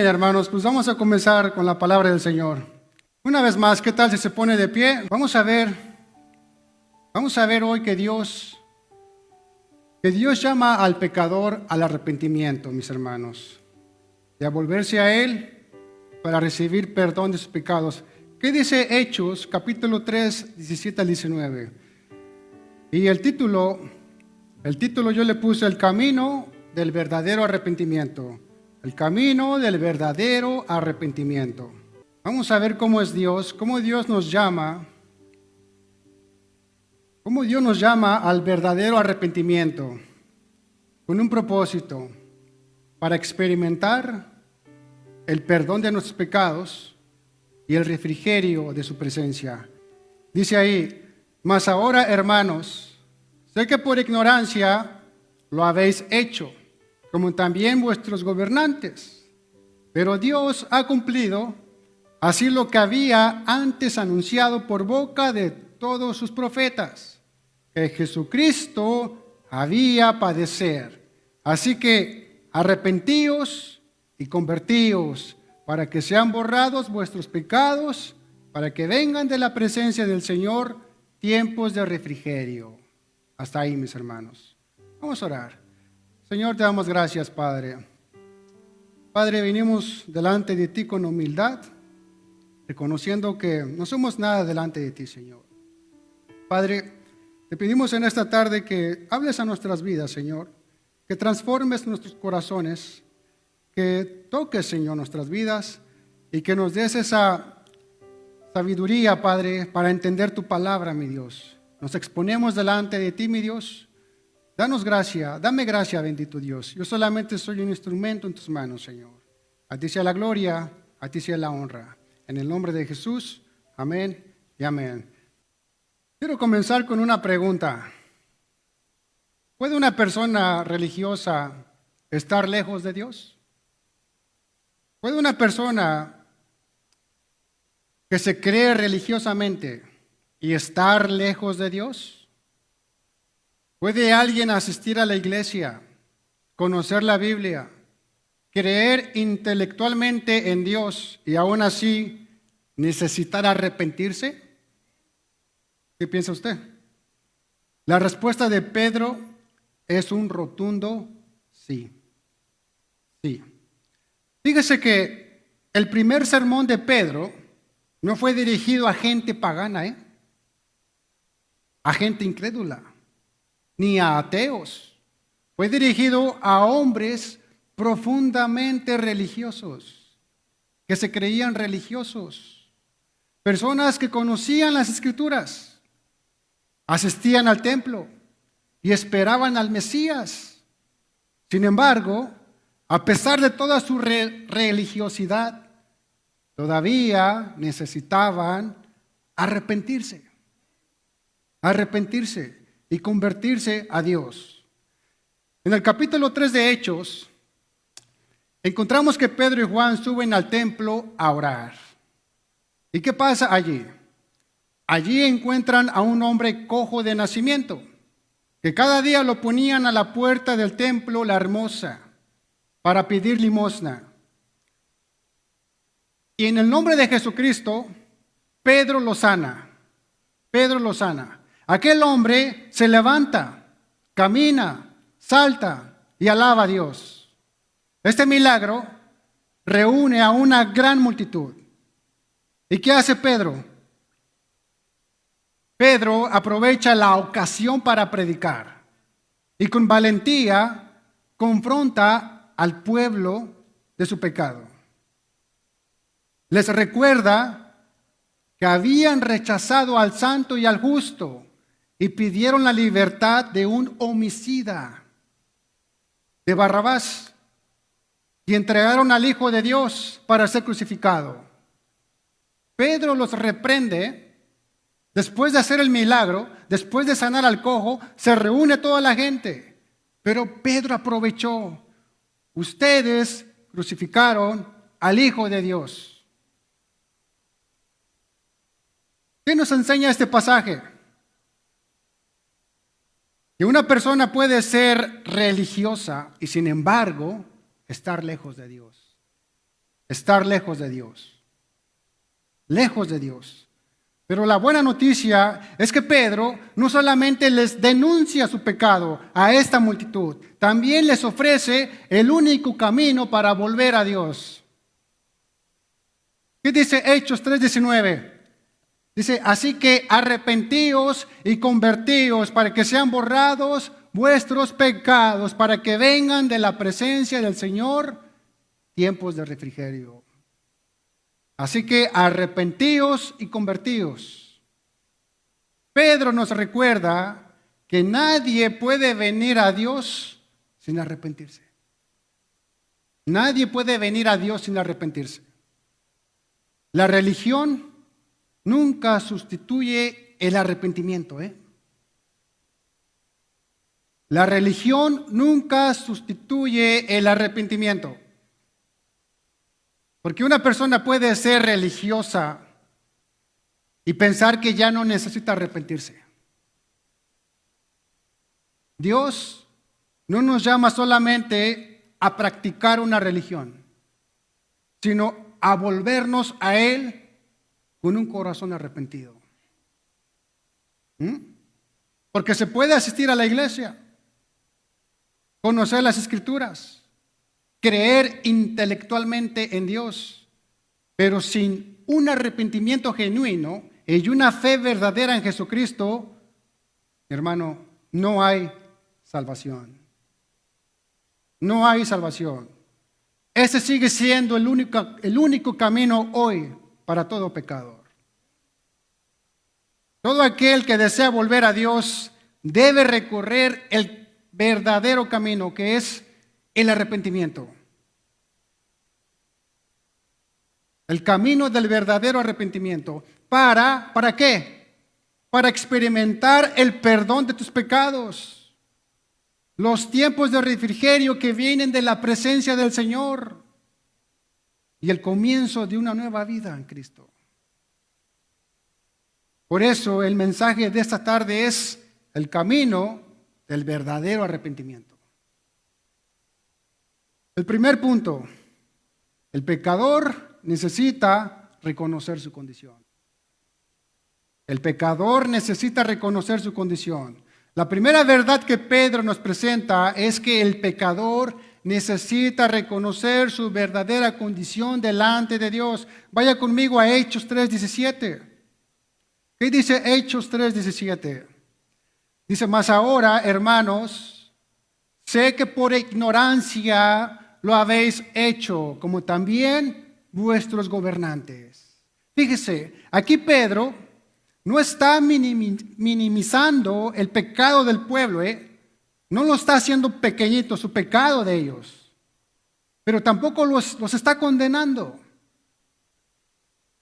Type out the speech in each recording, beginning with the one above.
hermanos, pues vamos a comenzar con la palabra del Señor. Una vez más, ¿qué tal si se pone de pie? Vamos a ver hoy que Dios llama al pecador al arrepentimiento, mis hermanos, y a volverse a Él para recibir perdón de sus pecados. ¿Qué dice Hechos, capítulo 3, 17 al 19? Y el título yo le puse el camino del verdadero arrepentimiento. El camino del verdadero arrepentimiento. Vamos a ver cómo es Dios, cómo Dios nos llama al verdadero arrepentimiento, con un propósito, para experimentar el perdón de nuestros pecados y el refrigerio de su presencia. Dice ahí, mas ahora, hermanos, sé que por ignorancia lo habéis hecho, como también vuestros gobernantes. Pero Dios ha cumplido así lo que había antes anunciado por boca de todos sus profetas, que Jesucristo había padecer. Así que arrepentíos y convertíos para que sean borrados vuestros pecados, para que vengan de la presencia del Señor tiempos de refrigerio. Hasta ahí, mis hermanos. Vamos a orar. Señor, te damos gracias, Padre. Padre, venimos delante de ti con humildad, reconociendo que no somos nada delante de ti, Señor. Padre, te pedimos en esta tarde que hables a nuestras vidas, Señor, que transformes nuestros corazones, que toques, Señor, nuestras vidas y que nos des esa sabiduría, Padre, para entender tu palabra, mi Dios. Nos exponemos delante de ti, mi Dios. Danos gracia, dame gracia, bendito Dios. Yo solamente soy un instrumento en tus manos, Señor. A ti sea la gloria, a ti sea la honra. En el nombre de Jesús, amén y amén. Quiero comenzar con una pregunta. ¿Puede una persona religiosa estar lejos de Dios? ¿Puede una persona que se cree religiosamente y estar lejos de Dios? ¿Puede alguien asistir a la iglesia, conocer la Biblia, creer intelectualmente en Dios y aún así necesitar arrepentirse? ¿Qué piensa usted? La respuesta de Pedro es un rotundo sí. Sí. Fíjese que el primer sermón de Pedro no fue dirigido a gente pagana, a gente incrédula, ni a ateos. Fue dirigido a hombres profundamente religiosos, que se creían religiosos, personas que conocían las Escrituras, asistían al templo y esperaban al Mesías. Sin embargo, a pesar de toda su religiosidad, todavía necesitaban arrepentirse y convertirse a Dios. En el capítulo 3 de Hechos, encontramos que Pedro y Juan suben al templo a orar. ¿Y qué pasa allí? Allí encuentran a un hombre cojo de nacimiento, que cada día lo ponían a la puerta del templo La Hermosa para pedir limosna. Y en el nombre de Jesucristo, Pedro lo sana. Aquel hombre se levanta, camina, salta y alaba a Dios. Este milagro reúne a una gran multitud. ¿Y qué hace Pedro? Pedro aprovecha la ocasión para predicar y con valentía confronta al pueblo de su pecado. Les recuerda que habían rechazado al santo y al justo y pidieron la libertad de un homicida, de Barrabás, y entregaron al Hijo de Dios para ser crucificado. Pedro los reprende. Después de hacer el milagro, después de sanar al cojo, se reúne toda la gente. Pero Pedro aprovechó. Ustedes crucificaron al Hijo de Dios. ¿Qué nos enseña este pasaje? Que una persona puede ser religiosa y sin embargo estar lejos de Dios. estar lejos de Dios. Lejos de Dios. Pero la buena noticia es que Pedro no solamente les denuncia su pecado a esta multitud, también les ofrece el único camino para volver a Dios. ¿Qué dice Hechos 3:19? Dice, así que arrepentíos y convertíos para que sean borrados vuestros pecados, para que vengan de la presencia del Señor tiempos de refrigerio. Así que arrepentíos y convertíos. Pedro nos recuerda que nadie puede venir a Dios sin arrepentirse. Nadie puede venir a Dios sin arrepentirse. La religión nunca sustituye el arrepentimiento. La religión nunca sustituye el arrepentimiento. Porque una persona puede ser religiosa y pensar que ya no necesita arrepentirse. Dios no nos llama solamente a practicar una religión, sino a volvernos a Él con un corazón arrepentido. Porque se puede asistir a la iglesia, conocer las Escrituras, creer intelectualmente en Dios, pero sin un arrepentimiento genuino y una fe verdadera en Jesucristo, hermano, no hay salvación. No hay salvación. Ese sigue siendo el único camino hoy para todo pecador. Todo aquel que desea volver a Dios debe recorrer el verdadero camino, que es el arrepentimiento. El camino del verdadero arrepentimiento. ¿Para qué? Para experimentar el perdón de tus pecados. Los tiempos de refrigerio que vienen de la presencia del Señor. Y el comienzo de una nueva vida en Cristo. Por eso el mensaje de esta tarde es el camino del verdadero arrepentimiento. El primer punto, el pecador necesita reconocer su condición. El pecador necesita reconocer su condición. La primera verdad que Pedro nos presenta es que el pecador necesita reconocer su verdadera condición delante de Dios. Vaya conmigo a Hechos 3:17. ¿Qué dice Hechos 3:17? Dice, mas ahora, hermanos, sé que por ignorancia lo habéis hecho, como también vuestros gobernantes. Fíjese, aquí Pedro no está minimizando el pecado del pueblo, no lo está haciendo pequeñito, su pecado de ellos, pero tampoco los está condenando.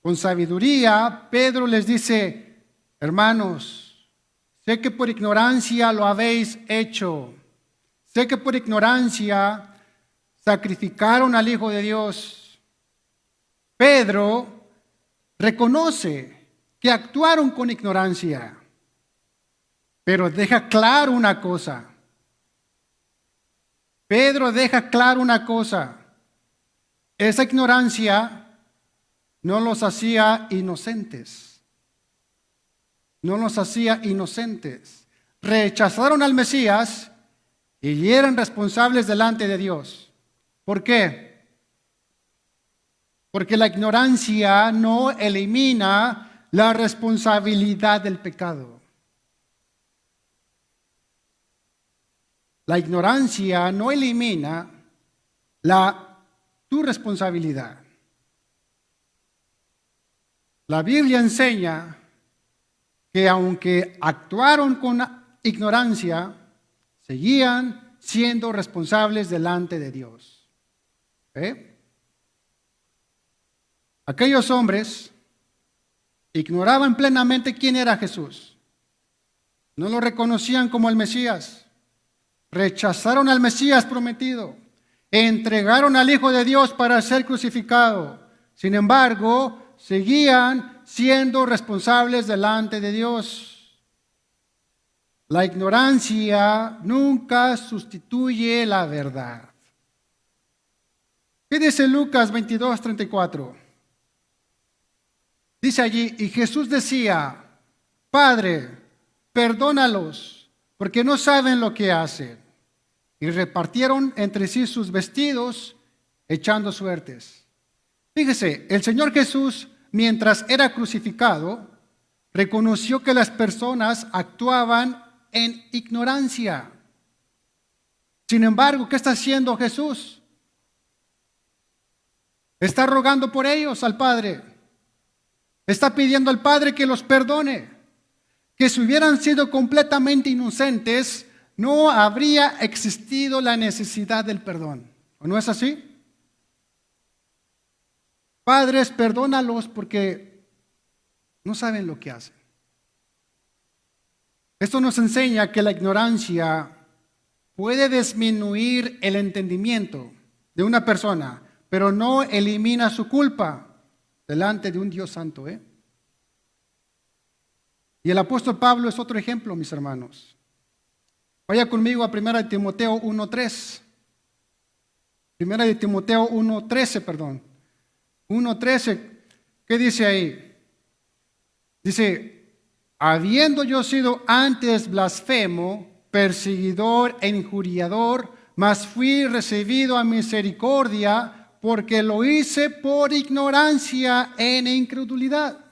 Con sabiduría, Pedro les dice, hermanos, sé que por ignorancia lo habéis hecho, sé que por ignorancia sacrificaron al Hijo de Dios. Pedro reconoce que actuaron con ignorancia, pero deja claro una cosa. Pedro deja claro una cosa. Esa ignorancia no los hacía inocentes. No los hacía inocentes. Rechazaron al Mesías y eran responsables delante de Dios. ¿Por qué? Porque la ignorancia no elimina la responsabilidad del pecado. La ignorancia no elimina tu responsabilidad. La Biblia enseña que aunque actuaron con ignorancia, seguían siendo responsables delante de Dios. Aquellos hombres ignoraban plenamente quién era Jesús. No lo reconocían como el Mesías. Rechazaron al Mesías prometido. Entregaron al Hijo de Dios para ser crucificado. Sin embargo, seguían siendo responsables delante de Dios. La ignorancia nunca sustituye la verdad. ¿Qué dice Lucas 22:34? Dice allí, y Jesús decía, Padre, perdónalos, porque no saben lo que hacen. Y repartieron entre sí sus vestidos, echando suertes. Fíjese, el Señor Jesús, mientras era crucificado, reconoció que las personas actuaban en ignorancia. Sin embargo, ¿qué está haciendo Jesús? Está rogando por ellos al Padre. Está pidiendo al Padre que los perdone. Que si hubieran sido completamente inocentes, no habría existido la necesidad del perdón. ¿O no es así? Padres, perdónalos porque no saben lo que hacen. Esto nos enseña que la ignorancia puede disminuir el entendimiento de una persona, pero no elimina su culpa delante de un Dios santo. Y el apóstol Pablo es otro ejemplo, mis hermanos. Vaya conmigo a 1 Timoteo 1:3. 1 Timoteo 1:13, perdón. 1:13, ¿qué dice ahí? Dice, habiendo yo sido antes blasfemo, perseguidor e injuriador, mas fui recibido a misericordia, porque lo hice por ignorancia en incredulidad.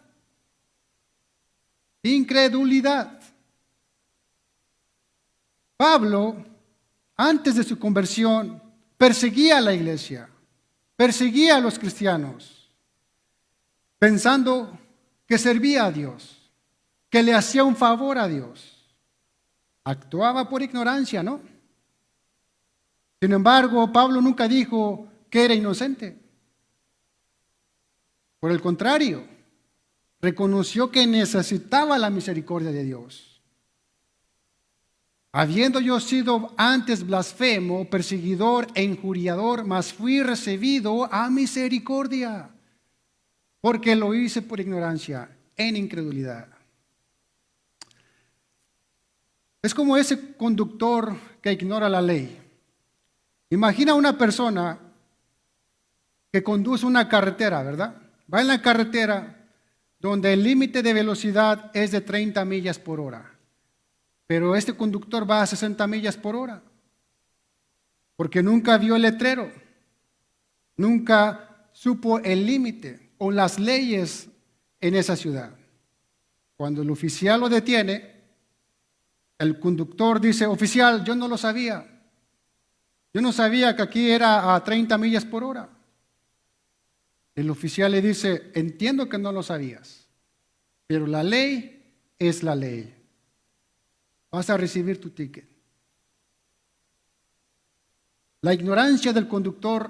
Incredulidad. Pablo, antes de su conversión, perseguía a la iglesia, perseguía a los cristianos, pensando que servía a Dios, que le hacía un favor a Dios. Actuaba por ignorancia, ¿no? Sin embargo, Pablo nunca dijo que era inocente. Por el contrario, reconoció que necesitaba la misericordia de Dios. Habiendo yo sido antes blasfemo, perseguidor e injuriador, mas fui recibido a misericordia, porque lo hice por ignorancia, en incredulidad. Es como ese conductor que ignora la ley. Imagina una persona que conduce una carretera, ¿verdad? Va en la carretera donde el límite de velocidad es de 30 millas por hora. Pero este conductor va a 60 millas por hora. Porque nunca vio el letrero. Nunca supo el límite o las leyes en esa ciudad. Cuando el oficial lo detiene, el conductor dice, oficial, yo no lo sabía. Yo no sabía que aquí era a 30 millas por hora. El oficial le dice, entiendo que no lo sabías, pero la ley es la ley. Vas a recibir tu ticket. La ignorancia del conductor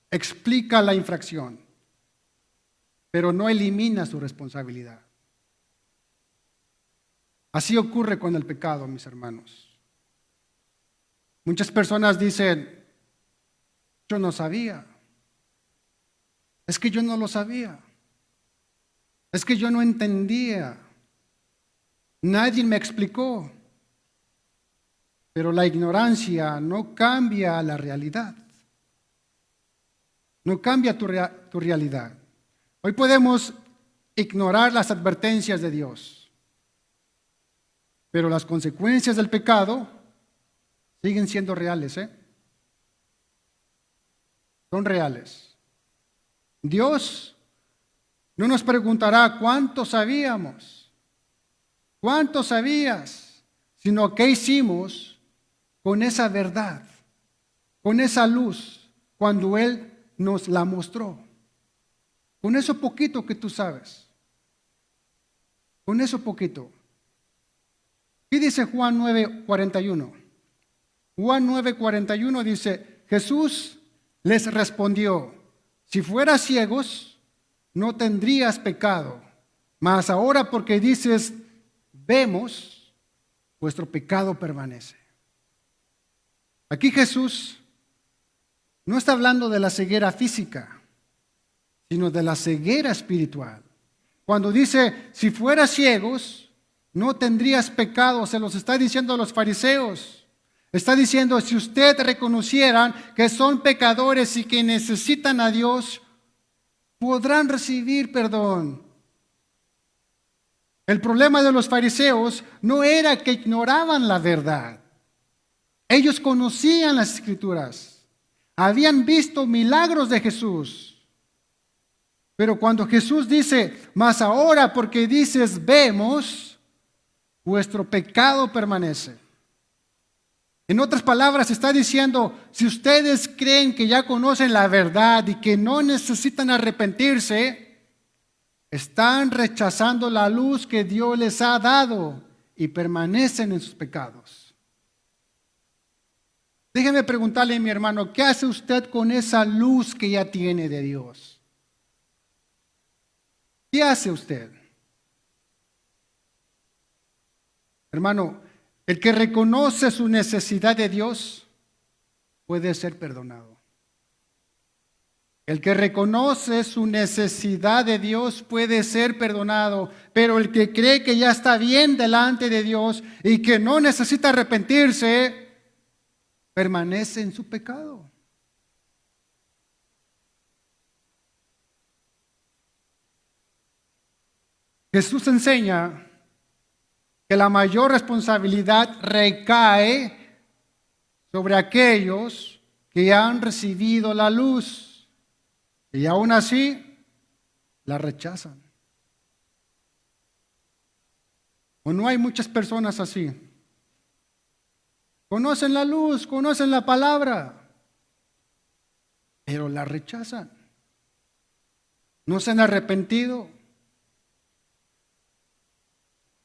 explica la infracción, pero no elimina su responsabilidad. Así ocurre con el pecado, mis hermanos. Muchas personas dicen, yo no sabía. Es que yo no lo sabía. Es que yo no entendía. Nadie me explicó. Pero la ignorancia no cambia la realidad. No cambia tu realidad. Hoy podemos ignorar las advertencias de Dios. Pero las consecuencias del pecado siguen siendo reales, Son reales. Dios no nos preguntará cuánto sabíamos, cuánto sabías, sino qué hicimos con esa verdad, con esa luz, cuando Él nos la mostró. Con eso poquito que tú sabes, con eso poquito. ¿Qué dice Juan 9:41? Juan 9:41 dice, Jesús les respondió, si fueras ciegos, no tendrías pecado, mas ahora porque dices, vemos, vuestro pecado permanece. Aquí Jesús no está hablando de la ceguera física, sino de la ceguera espiritual. Cuando dice, si fueras ciegos, no tendrías pecado, se los está diciendo a los fariseos. Está diciendo, si ustedes reconocieran que son pecadores y que necesitan a Dios, podrán recibir perdón. El problema de los fariseos no era que ignoraban la verdad. Ellos conocían las Escrituras. Habían visto milagros de Jesús. Pero cuando Jesús dice, mas ahora porque dices vemos, vuestro pecado permanece. En otras palabras, está diciendo, si ustedes creen que ya conocen la verdad y que no necesitan arrepentirse, están rechazando la luz que Dios les ha dado y permanecen en sus pecados. Déjeme preguntarle, mi hermano, ¿qué hace usted con esa luz que ya tiene de Dios? ¿Qué hace usted? Hermano, el que reconoce su necesidad de Dios puede ser perdonado. El que reconoce su necesidad de Dios puede ser perdonado, pero el que cree que ya está bien delante de Dios y que no necesita arrepentirse, permanece en su pecado. Jesús enseña que la mayor responsabilidad recae sobre aquellos que han recibido la luz y aún así la rechazan. ¿O no hay muchas personas así? Conocen la luz, conocen la palabra, pero la rechazan. No se han arrepentido.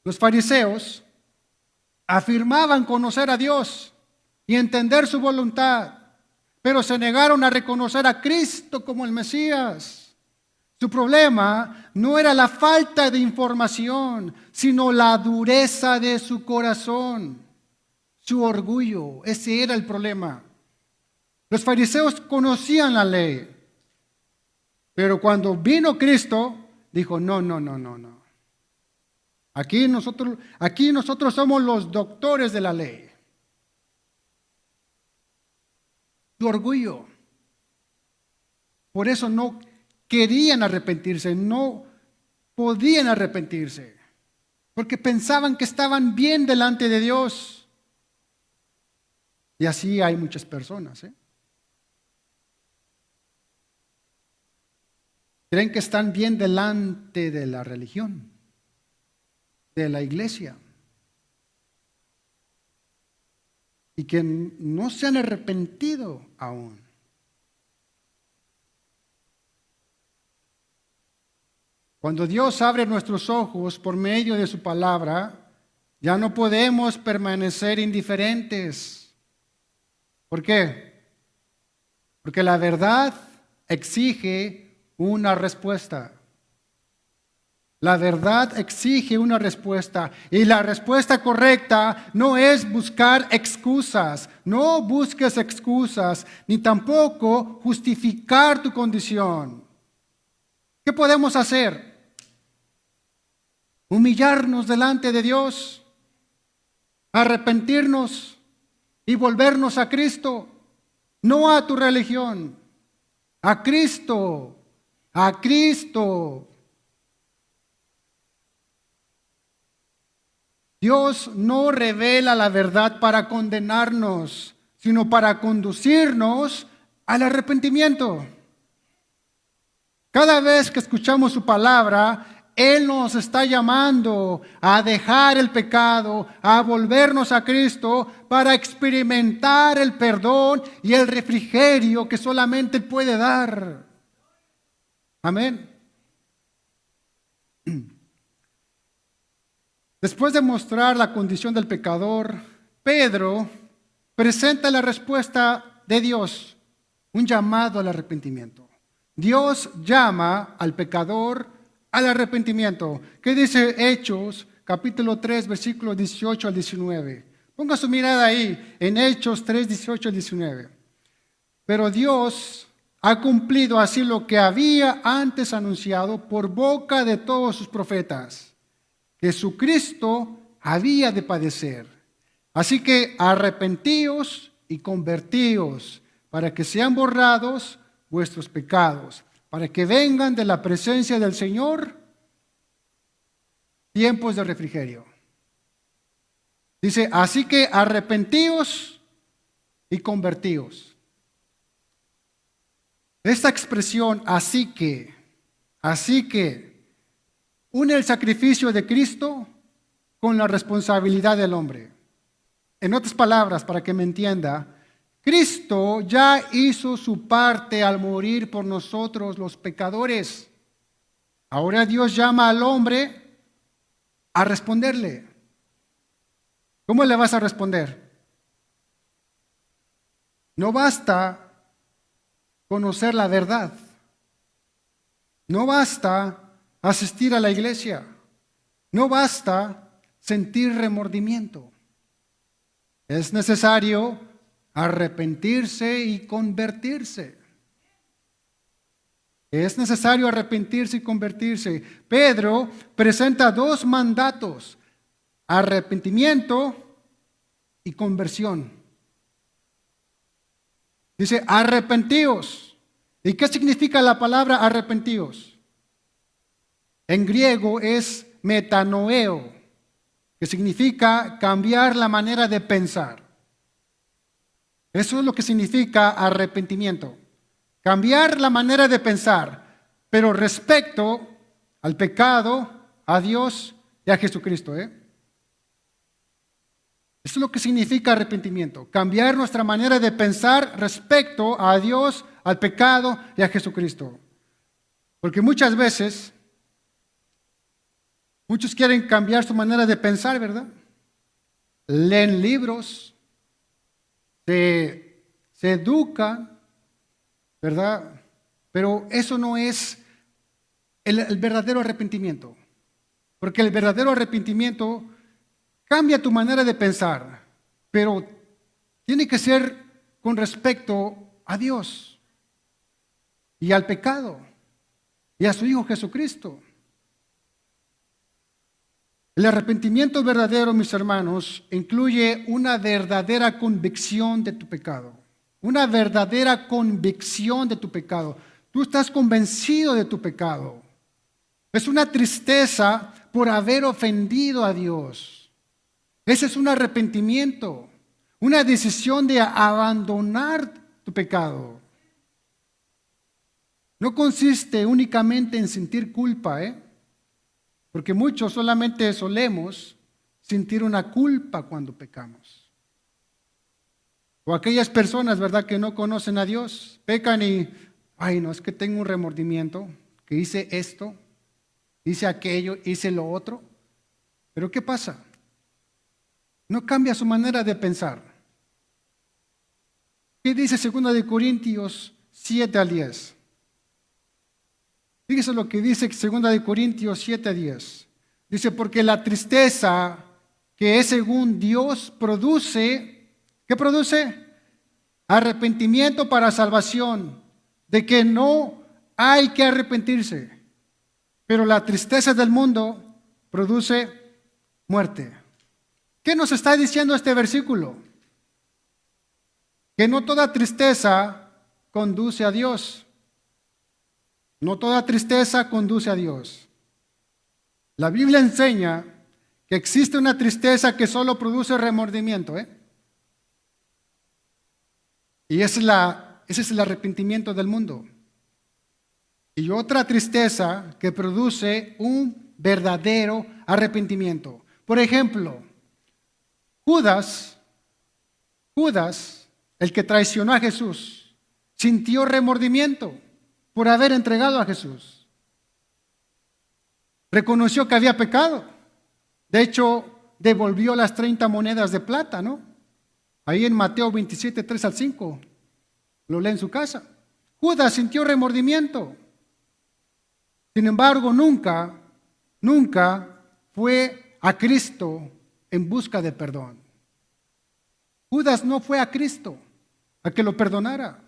Los fariseos afirmaban conocer a Dios y entender su voluntad, pero se negaron a reconocer a Cristo como el Mesías. Su problema no era la falta de información, sino la dureza de su corazón, su orgullo. Ese era el problema. Los fariseos conocían la ley, pero cuando vino Cristo, dijo, no. Aquí nosotros somos los doctores de la ley. Su orgullo. Por eso no querían arrepentirse, no podían arrepentirse, porque pensaban que estaban bien delante de Dios. Y así hay muchas personas, Creen que están bien delante de la religión, de la iglesia, y que no se han arrepentido aún. Cuando Dios abre nuestros ojos por medio de su palabra, ya no podemos permanecer indiferentes. ¿Por qué? Porque la verdad exige una respuesta. La verdad exige una respuesta, y la respuesta correcta no es buscar excusas. No busques excusas, ni tampoco justificar tu condición. ¿Qué podemos hacer? Humillarnos delante de Dios, arrepentirnos y volvernos a Cristo, no a tu religión, a Cristo, a Cristo. Dios no revela la verdad para condenarnos, sino para conducirnos al arrepentimiento. Cada vez que escuchamos su palabra, Él nos está llamando a dejar el pecado, a volvernos a Cristo para experimentar el perdón y el refrigerio que solamente Él puede dar. Amén. Después de mostrar la condición del pecador, Pedro presenta la respuesta de Dios, un llamado al arrepentimiento. Dios llama al pecador al arrepentimiento. ¿Qué dice Hechos, capítulo 3, versículos 18 al 19? Ponga su mirada ahí, en Hechos 3, 18 al 19. Pero Dios ha cumplido así lo que había antes anunciado por boca de todos sus profetas, que su Cristo había de padecer, Así que arrepentíos y convertíos para que sean borrados vuestros pecados, para que vengan de la presencia del Señor tiempos de refrigerio. Dice, así que arrepentíos y convertíos. Esta expresión, así que, une el sacrificio de Cristo con la responsabilidad del hombre. En otras palabras, para que me entienda, Cristo ya hizo su parte al morir por nosotros los pecadores. Ahora Dios llama al hombre a responderle. ¿Cómo le vas a responder? No basta conocer la verdad. No basta asistir a la iglesia. No basta sentir remordimiento. Es necesario arrepentirse y convertirse. Es necesario arrepentirse y convertirse. Pedro presenta dos mandatos: arrepentimiento y conversión. Dice, arrepentíos. ¿Y qué significa la palabra arrepentíos? En griego es metanoeo, que significa cambiar la manera de pensar. Eso es lo que significa arrepentimiento. Cambiar la manera de pensar, pero respecto al pecado, a Dios y a Jesucristo. Eso es lo que significa arrepentimiento. Cambiar nuestra manera de pensar respecto a Dios, al pecado y a Jesucristo. Porque muchas veces, muchos quieren cambiar su manera de pensar, ¿verdad? Leen libros, se educan, ¿verdad? Pero eso no es el verdadero arrepentimiento. Porque el verdadero arrepentimiento cambia tu manera de pensar, pero tiene que ser con respecto a Dios y al pecado y a su Hijo Jesucristo. El arrepentimiento verdadero, mis hermanos, incluye una verdadera convicción de tu pecado. Una verdadera convicción de tu pecado. Tú estás convencido de tu pecado. Es una tristeza por haber ofendido a Dios. Ese es un arrepentimiento, una decisión de abandonar tu pecado. No consiste únicamente en sentir culpa, porque muchos solamente solemos sentir una culpa cuando pecamos. O aquellas personas, ¿verdad?, que no conocen a Dios, pecan y, ay, no, es que tengo un remordimiento, que hice esto, hice aquello, hice lo otro. Pero ¿qué pasa? No cambia su manera de pensar. ¿Qué dice 2 Corintios 7 al 10? Fíjese lo que dice 2 Corintios 7 al 10. Dice, porque la tristeza que es según Dios produce, ¿qué produce? Arrepentimiento para salvación, de que no hay que arrepentirse. Pero la tristeza del mundo produce muerte. ¿Qué nos está diciendo este versículo? Que no toda tristeza conduce a Dios. No toda tristeza conduce a Dios. La Biblia enseña que existe una tristeza que solo produce remordimiento. Y ese es el arrepentimiento del mundo. Y otra tristeza que produce un verdadero arrepentimiento. Por ejemplo, Judas, el que traicionó a Jesús, sintió remordimiento por haber entregado a Jesús. Reconoció que había pecado. De hecho, devolvió las 30 monedas de plata, ¿no? Ahí en Mateo 27, 3 al 5. Lo lee en su casa. Judas sintió remordimiento. Sin embargo, nunca fue a Cristo en busca de perdón. Judas no fue a Cristo a que lo perdonara.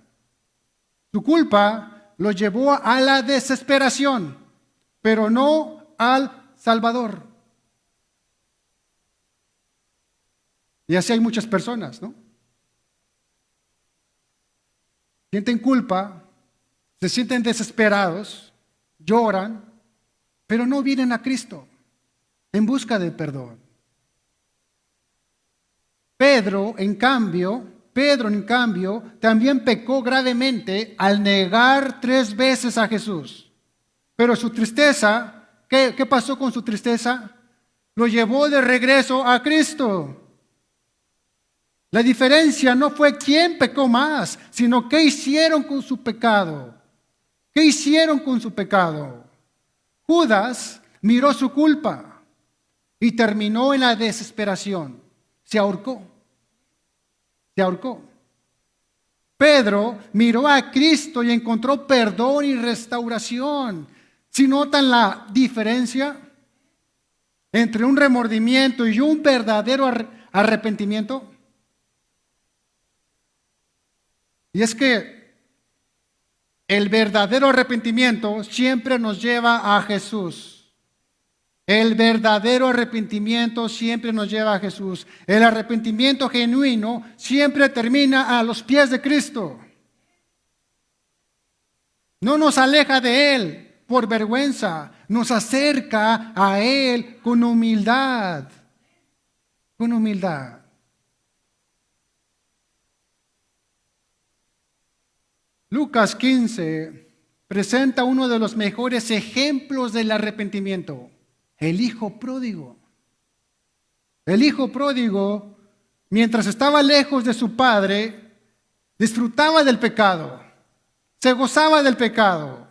Su culpa lo llevó a la desesperación, pero no al Salvador. Y así hay muchas personas, ¿no? Sienten culpa, se sienten desesperados, lloran, pero no vienen a Cristo en busca del perdón. Pedro, en cambio, también pecó gravemente al negar 3 veces a Jesús. Pero su tristeza, ¿qué pasó con su tristeza? Lo llevó de regreso a Cristo. La diferencia no fue quién pecó más, sino qué hicieron con su pecado. ¿Qué hicieron con su pecado? Judas miró su culpa y terminó en la desesperación. Se ahorcó. Pedro miró a Cristo y encontró perdón y restauración. ¿Sí notan la diferencia entre un remordimiento y un verdadero arrepentimiento? Y es que el verdadero arrepentimiento siempre nos lleva a Jesús. El verdadero arrepentimiento siempre nos lleva a Jesús. El arrepentimiento genuino siempre termina a los pies de Cristo. No nos aleja de Él por vergüenza, nos acerca a Él con humildad. Con humildad. Lucas 15 presenta uno de los mejores ejemplos del arrepentimiento. El hijo pródigo. El hijo pródigo, mientras estaba lejos de su padre, disfrutaba del pecado, se gozaba del pecado.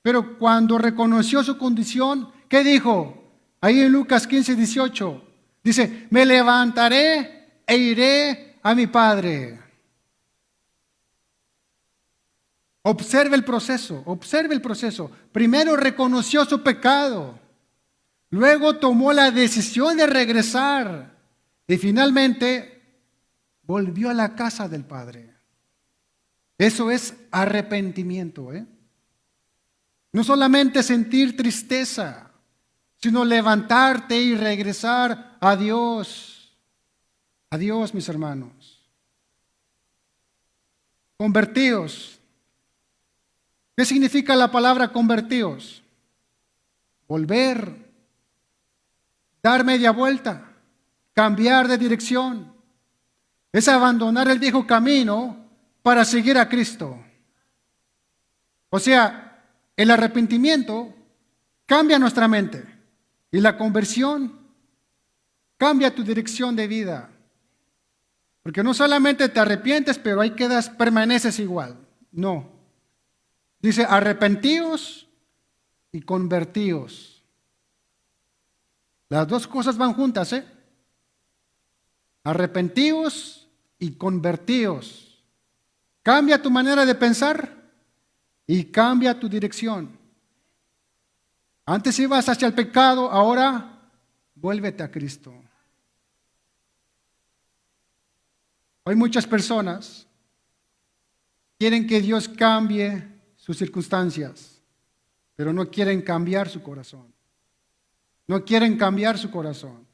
Pero cuando reconoció su condición, ¿qué dijo? Ahí en Lucas 15, 18, dice, me levantaré e iré a mi padre. Observe el proceso. Primero reconoció su pecado. Luego tomó la decisión de regresar. Y finalmente volvió a la casa del Padre. Eso es arrepentimiento, ¿eh? No solamente sentir tristeza, sino levantarte y regresar a Dios. A Dios, mis hermanos. Convertíos. ¿Qué significa la palabra convertíos? Volver, dar media vuelta, cambiar de dirección. Es abandonar el viejo camino para seguir a Cristo. O sea, el arrepentimiento cambia nuestra mente y la conversión cambia tu dirección de vida. Porque no solamente te arrepientes, pero ahí quedas, permaneces igual. No. Dice, arrepentíos y convertíos. Las dos cosas van juntas, ¿eh? Arrepentíos y convertíos. Cambia tu manera de pensar y cambia tu dirección. Antes ibas hacia el pecado, ahora vuélvete a Cristo. Hay muchas personas que quieren que Dios cambie sus circunstancias, pero no quieren cambiar su corazón. No quieren cambiar su corazón.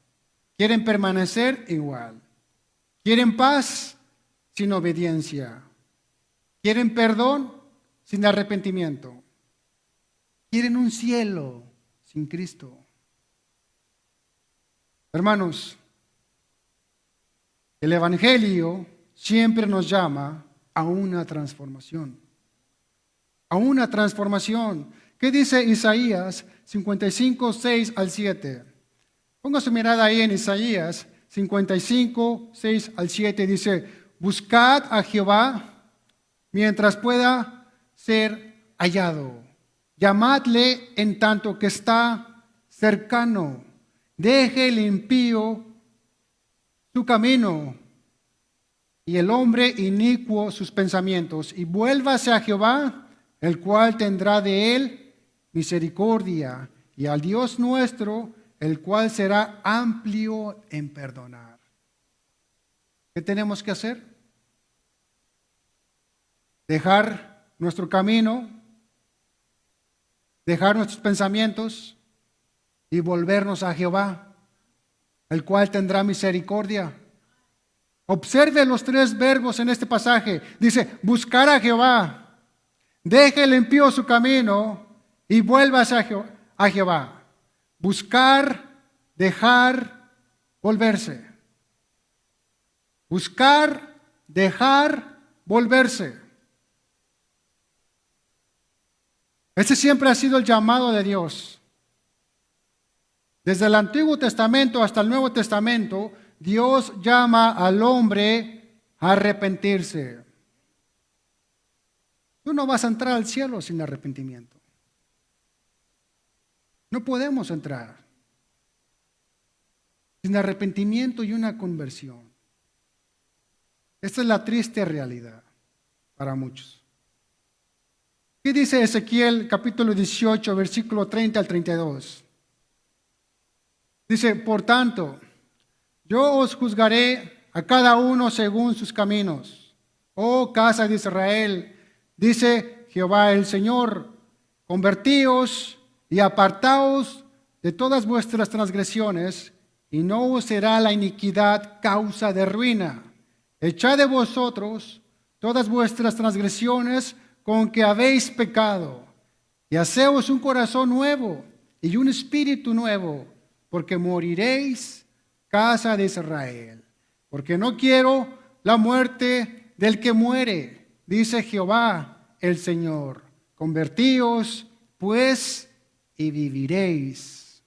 Quieren permanecer igual. Quieren paz sin obediencia. Quieren perdón sin arrepentimiento. Quieren un cielo sin Cristo. Hermanos, el Evangelio siempre nos llama a una transformación. A una transformación. ¿Qué dice Isaías 55, 6 al 7? Ponga su mirada ahí en Isaías 55, 6 al 7. Dice, buscad a Jehová mientras pueda ser hallado. Llamadle en tanto que está cercano. Deje el impío su camino y el hombre inicuo sus pensamientos, y vuélvase a Jehová, el cual tendrá de él misericordia, y al Dios nuestro, el cual será amplio en perdonar. ¿Qué tenemos que hacer? Dejar nuestro camino, dejar nuestros pensamientos y volvernos a Jehová, el cual tendrá misericordia Observe los tres verbos en este pasaje. Dice, buscar a Jehová, deje el impío su camino y vuelvas a Jehová. Buscar, dejar, volverse. Buscar, dejar, volverse. Ese siempre ha sido el llamado de Dios. Desde el Antiguo Testamento hasta el Nuevo Testamento, Dios llama al hombre a arrepentirse. Tú no vas a entrar al cielo sin arrepentimiento. No podemos entrar sin arrepentimiento y una conversión. Esta es la triste realidad para muchos. ¿Qué dice Ezequiel capítulo 18, versículo 30 al 32? Dice, por tanto, yo os juzgaré a cada uno según sus caminos. Oh casa de Israel, dice Jehová el Señor, convertíos y apartaos de todas vuestras transgresiones, y no os será la iniquidad causa de ruina. Echad de vosotros todas vuestras transgresiones con que habéis pecado, y haceos un corazón nuevo y un espíritu nuevo, porque moriréis, casa de Israel. Porque no quiero la muerte del que muere, dice Jehová el Señor. Convertíos, pues, y viviréis.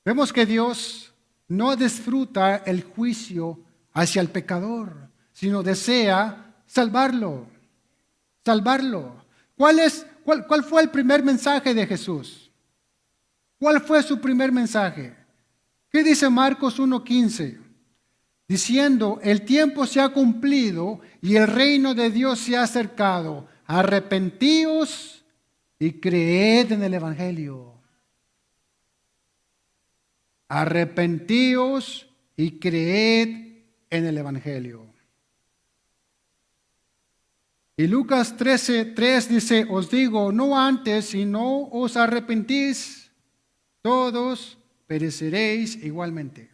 Vemos que Dios no disfruta el juicio hacia el pecador, sino desea salvarlo. Salvarlo. ¿Cuál fue el primer mensaje de Jesús? ¿Cuál fue su primer mensaje? ¿Qué dice Marcos 1:15? Diciendo, el tiempo se ha cumplido y el reino de Dios se ha acercado. Arrepentíos y creed en el Evangelio. Arrepentíos y creed en el Evangelio. Y Lucas 13:3 dice, os digo, no antes, si no os arrepentís, todos pereceréis igualmente.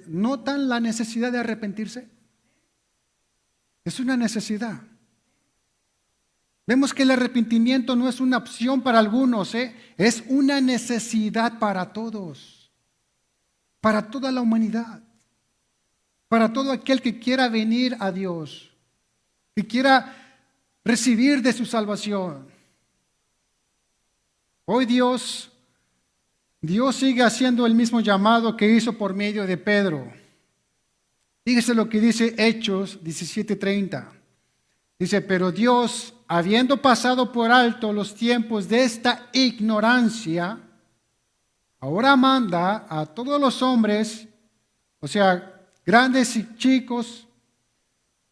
¿Notan la necesidad de arrepentirse? Es una necesidad. Vemos que el arrepentimiento no es una opción para algunos, es una necesidad para todos, para toda la humanidad, para todo aquel que quiera venir a Dios, que quiera recibir de su salvación. Hoy Dios sigue haciendo el mismo llamado que hizo por medio de Pedro. Fíjese lo que dice Hechos 17:30. Dice, pero Dios, habiendo pasado por alto los tiempos de esta ignorancia, ahora manda a todos los hombres, o sea, grandes y chicos,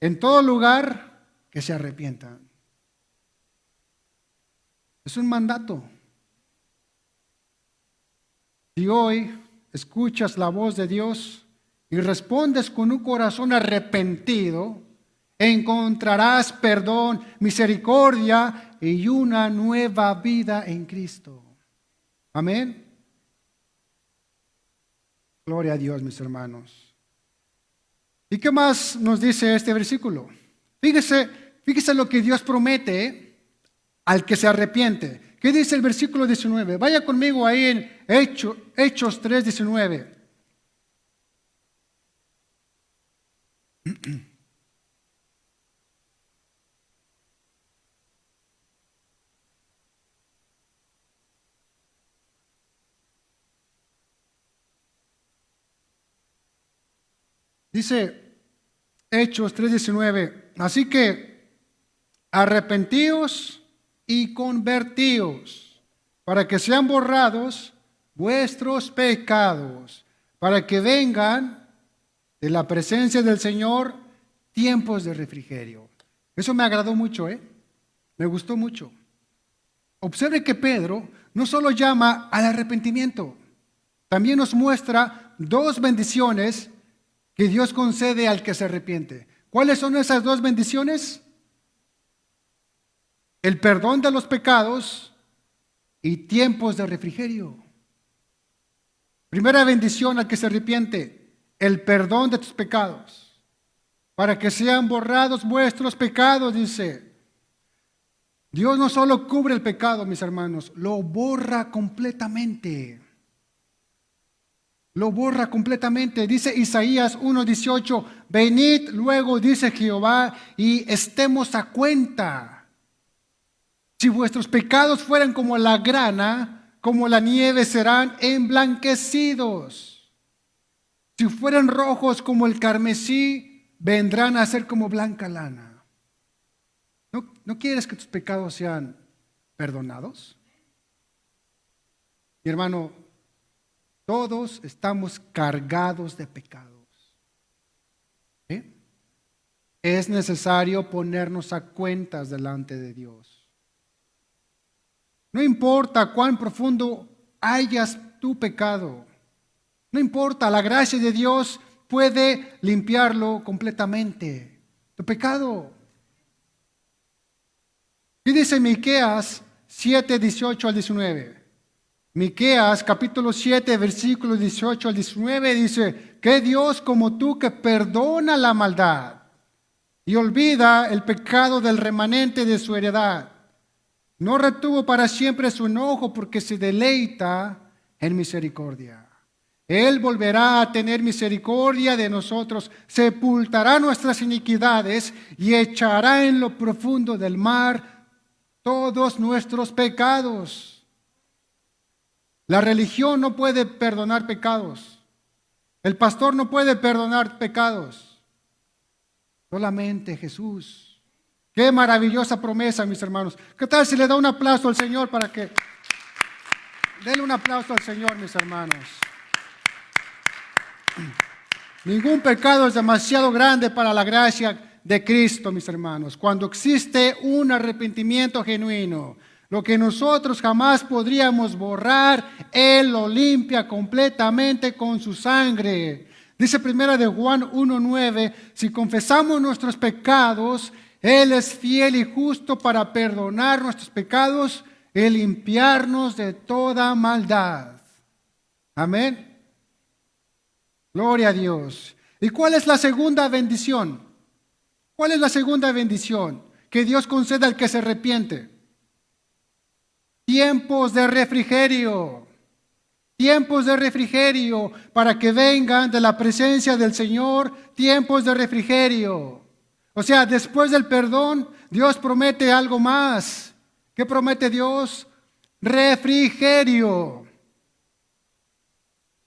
en todo lugar, que se arrepientan. Es un mandato. Si hoy escuchas la voz de Dios y respondes con un corazón arrepentido, encontrarás perdón, misericordia y una nueva vida en Cristo. Amén. Gloria a Dios, mis hermanos. ¿Y qué más nos dice este versículo? Fíjese lo que Dios promete al que se arrepiente. ¿Qué dice el versículo 19? Vaya conmigo ahí en Hechos 3:19. Dice Hechos 3:19, así que arrepentíos y convertíos para que sean borrados vuestros pecados, para que vengan de la presencia del Señor tiempos de refrigerio. Eso me agradó mucho, me gustó mucho. Observe que Pedro no solo llama al arrepentimiento, también nos muestra dos bendiciones que Dios concede al que se arrepiente. ¿Cuáles son esas dos bendiciones? El perdón de los pecados y tiempos de refrigerio. Primera bendición al que se arrepiente, el perdón de tus pecados, para que sean borrados vuestros pecados, dice. Dios no solo cubre el pecado, mis hermanos, lo borra completamente. Lo borra completamente. Dice Isaías 1:18, venid luego, dice Jehová, y estemos a cuenta. Si vuestros pecados fueran como la grana, como la nieve serán emblanquecidos. Si fueran rojos como el carmesí, vendrán a ser como blanca lana. ¿No quieres que tus pecados sean perdonados? Mi hermano, todos estamos cargados de pecados. ¿Sí? Es necesario ponernos a cuentas delante de Dios. No importa cuán profundo hayas tu pecado. No importa, la gracia de Dios puede limpiarlo completamente. Tu pecado. ¿Qué dice Miqueas 7:18-19? Miqueas capítulo 7, versículos 18-19 dice, ¿qué Dios como tú que perdona la maldad y olvida el pecado del remanente de su heredad? No retuvo para siempre su enojo porque se deleita en misericordia. Él volverá a tener misericordia de nosotros, sepultará nuestras iniquidades y echará en lo profundo del mar todos nuestros pecados. La religión no puede perdonar pecados. El pastor no puede perdonar pecados. Solamente Jesús. Qué maravillosa promesa, mis hermanos. ¿Qué tal si le da un aplauso al Señor para que... Denle un aplauso al Señor, mis hermanos. Ningún pecado es demasiado grande para la gracia de Cristo, mis hermanos. Cuando existe un arrepentimiento genuino, lo que nosotros jamás podríamos borrar, Él lo limpia completamente con su sangre. Dice primera de Juan 1:9, si confesamos nuestros pecados, Él es fiel y justo para perdonar nuestros pecados y limpiarnos de toda maldad. Amén. Gloria a Dios. ¿Y cuál es la segunda bendición? ¿Cuál es la segunda bendición que Dios concede al que se arrepiente? Tiempos de refrigerio. Tiempos de refrigerio para que vengan de la presencia del Señor, tiempos de refrigerio. O sea, después del perdón, Dios promete algo más. ¿Qué promete Dios? Refrigerio.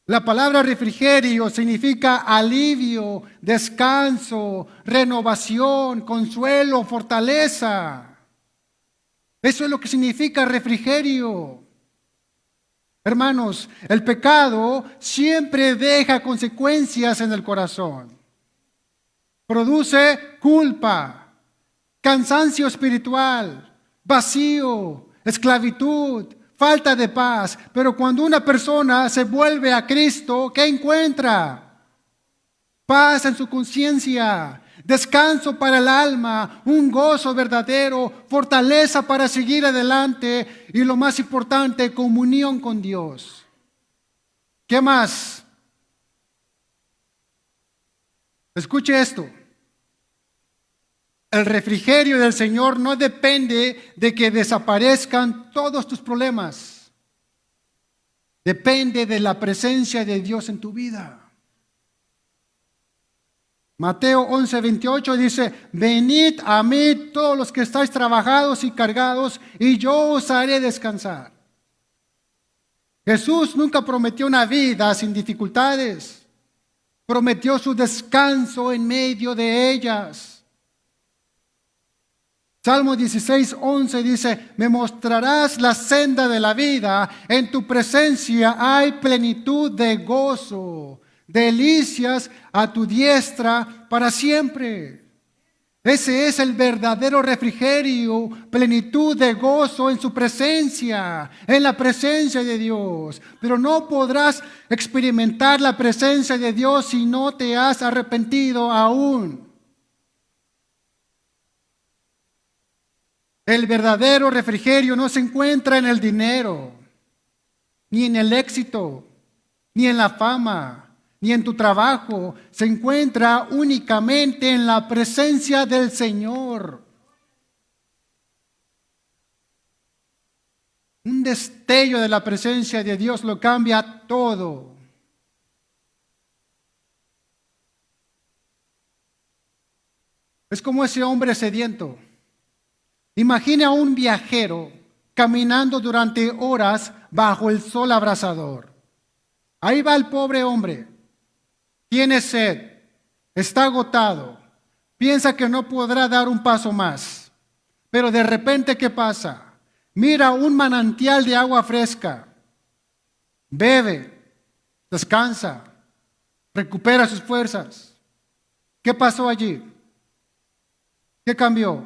La palabra refrigerio significa alivio, descanso, renovación, consuelo, fortaleza. Eso es lo que significa refrigerio. Hermanos, el pecado siempre deja consecuencias en el corazón. Produce culpa, cansancio espiritual, vacío, esclavitud, falta de paz. Pero cuando una persona se vuelve a Cristo, ¿qué encuentra? Paz en su conciencia, descanso para el alma, un gozo verdadero, fortaleza para seguir adelante y lo más importante, comunión con Dios. ¿Qué más? Escuche esto. El refrigerio del Señor no depende de que desaparezcan todos tus problemas. Depende de la presencia de Dios en tu vida. Mateo 11:28 dice, venid a mí todos los que estáis trabajados y cargados, y yo os haré descansar. Jesús nunca prometió una vida sin dificultades. Prometió su descanso en medio de ellas. Salmo 16:11 dice, me mostrarás la senda de la vida, en tu presencia hay plenitud de gozo, delicias a tu diestra para siempre. Ese es el verdadero refrigerio, plenitud de gozo en su presencia, en la presencia de Dios. Pero no podrás experimentar la presencia de Dios si no te has arrepentido aún. El verdadero refrigerio no se encuentra en el dinero, ni en el éxito, ni en la fama, ni en tu trabajo. Se encuentra únicamente en la presencia del Señor. Un destello de la presencia de Dios lo cambia todo. Es como ese hombre sediento. Imagina a un viajero caminando durante horas bajo el sol abrasador. Ahí va el pobre hombre. Tiene sed, está agotado, piensa que no podrá dar un paso más. Pero de repente, ¿qué pasa? Mira un manantial de agua fresca, bebe, descansa, recupera sus fuerzas. ¿Qué pasó allí? ¿Qué cambió?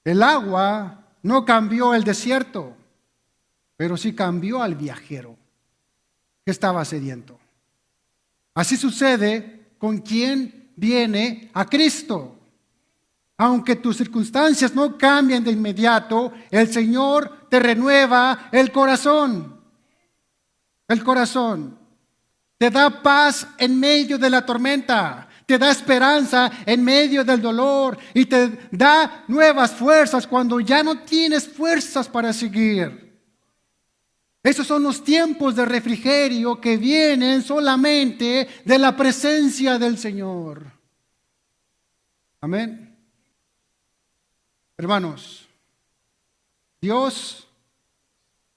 El agua no cambió el desierto, pero sí cambió al viajero que estaba sediento. Así sucede con quien viene a Cristo. Aunque tus circunstancias no cambien de inmediato, el Señor te renueva el corazón. El corazón. Te da paz en medio de la tormenta. Te da esperanza en medio del dolor. Y te da nuevas fuerzas cuando ya no tienes fuerzas para seguir. Esos son los tiempos de refrigerio que vienen solamente de la presencia del Señor. Amén. Hermanos, Dios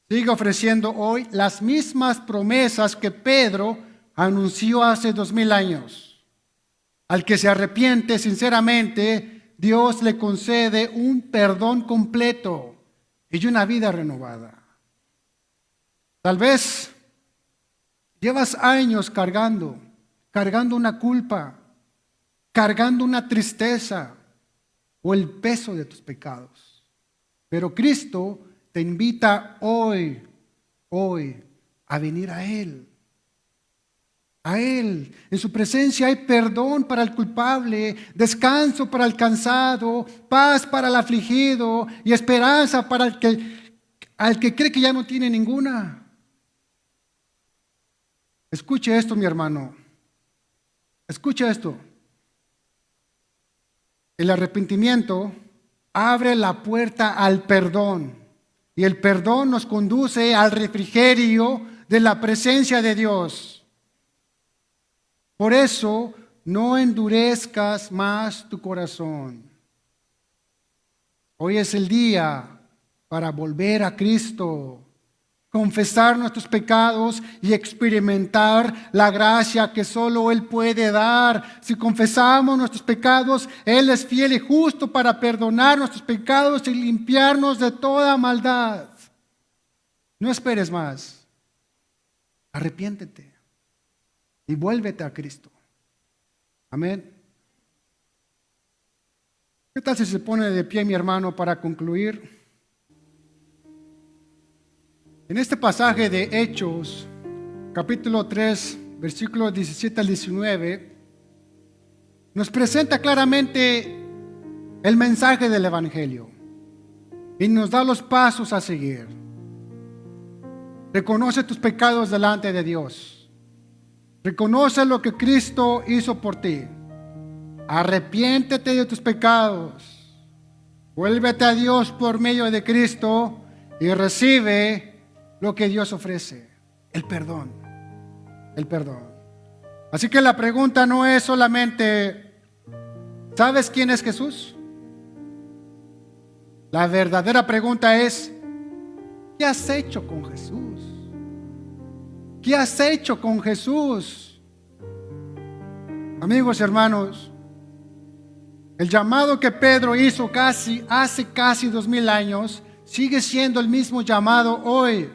sigue ofreciendo hoy las mismas promesas que Pedro anunció hace 2000 años. Al que se arrepiente sinceramente, Dios le concede un perdón completo y una vida renovada. Tal vez llevas años cargando una culpa, cargando una tristeza o el peso de tus pecados. Pero Cristo te invita hoy a venir a Él. A Él. En su presencia hay perdón para el culpable, descanso para el cansado, paz para el afligido y esperanza para al que cree que ya no tiene ninguna. Escuche esto, mi hermano. Escuche esto. El arrepentimiento abre la puerta al perdón. Y el perdón nos conduce al refrigerio de la presencia de Dios. Por eso, no endurezcas más tu corazón. Hoy es el día para volver a Cristo. Confesar nuestros pecados y experimentar la gracia que solo Él puede dar. Si confesamos nuestros pecados, Él es fiel y justo para perdonar nuestros pecados y limpiarnos de toda maldad. No esperes más. Arrepiéntete y vuélvete a Cristo. Amén. ¿Qué tal si se pone de pie, mi hermano, para concluir? En este pasaje de Hechos, capítulo 3, versículos 17 al 19, nos presenta claramente el mensaje del Evangelio y nos da los pasos a seguir. Reconoce tus pecados delante de Dios. Reconoce lo que Cristo hizo por ti. Arrepiéntete de tus pecados. Vuélvete a Dios por medio de Cristo y recibe lo que Dios ofrece, el perdón, el perdón. Así que la pregunta no es solamente, ¿sabes quién es Jesús? La verdadera pregunta es, ¿qué has hecho con Jesús? ¿Qué has hecho con Jesús? Amigos y hermanos, el llamado que Pedro hizo hace casi 2000 años sigue siendo el mismo llamado hoy.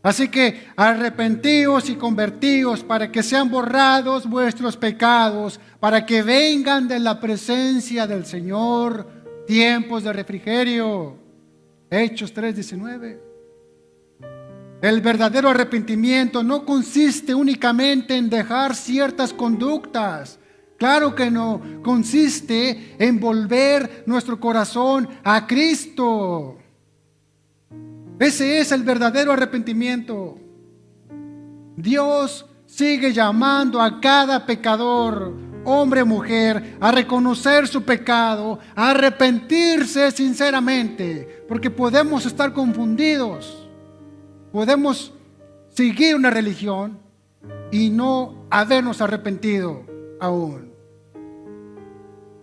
Así que arrepentíos y convertíos para que sean borrados vuestros pecados, para que vengan de la presencia del Señor tiempos de refrigerio. Hechos 3:19. El verdadero arrepentimiento no consiste únicamente en dejar ciertas conductas. Claro que no, consiste en volver nuestro corazón a Cristo. Ese es el verdadero arrepentimiento. Dios sigue llamando a cada pecador, hombre o mujer, a reconocer su pecado, a arrepentirse sinceramente, porque podemos estar confundidos, podemos seguir una religión y no habernos arrepentido aún.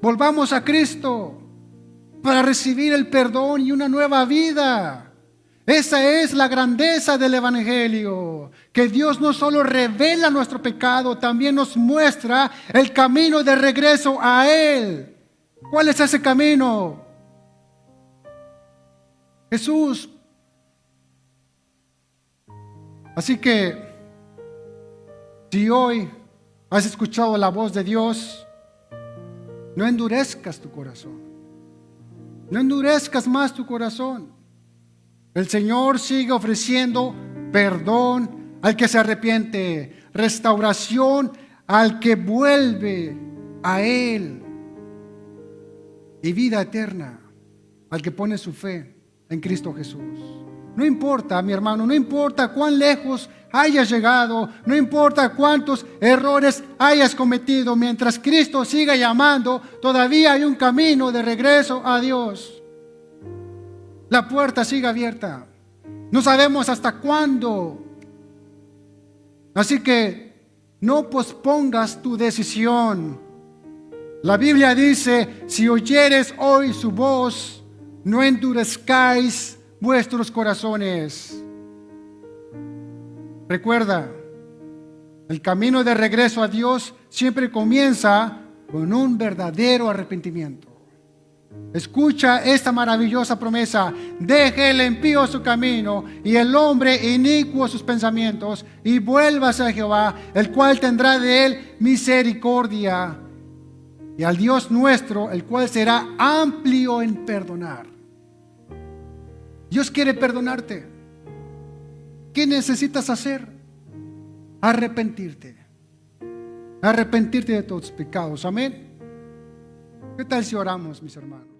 Volvamos a Cristo para recibir el perdón y una nueva vida. Esa es la grandeza del Evangelio, que Dios no solo revela nuestro pecado, también nos muestra el camino de regreso a Él. ¿Cuál es ese camino? Jesús. Así que, si hoy has escuchado la voz de Dios, no endurezcas tu corazón. No endurezcas más tu corazón. El Señor sigue ofreciendo perdón al que se arrepiente, restauración al que vuelve a Él y vida eterna al que pone su fe en Cristo Jesús. No importa, mi hermano, no importa cuán lejos hayas llegado, no importa cuántos errores hayas cometido, mientras Cristo siga llamando, todavía hay un camino de regreso a Dios. La puerta sigue abierta. No sabemos hasta cuándo. Así que no pospongas tu decisión. La Biblia dice, si oyeres hoy su voz, no endurezcáis vuestros corazones. Recuerda, el camino de regreso a Dios siempre comienza con un verdadero arrepentimiento. Escucha esta maravillosa promesa: deje el impío su camino y el hombre inicuo sus pensamientos, y vuélvase a Jehová, el cual tendrá de él misericordia, y al Dios nuestro, el cual será amplio en perdonar. Dios quiere perdonarte. ¿Qué necesitas hacer? Arrepentirte. Arrepentirte de tus pecados. Amén. ¿Qué tal si oramos, mis hermanos?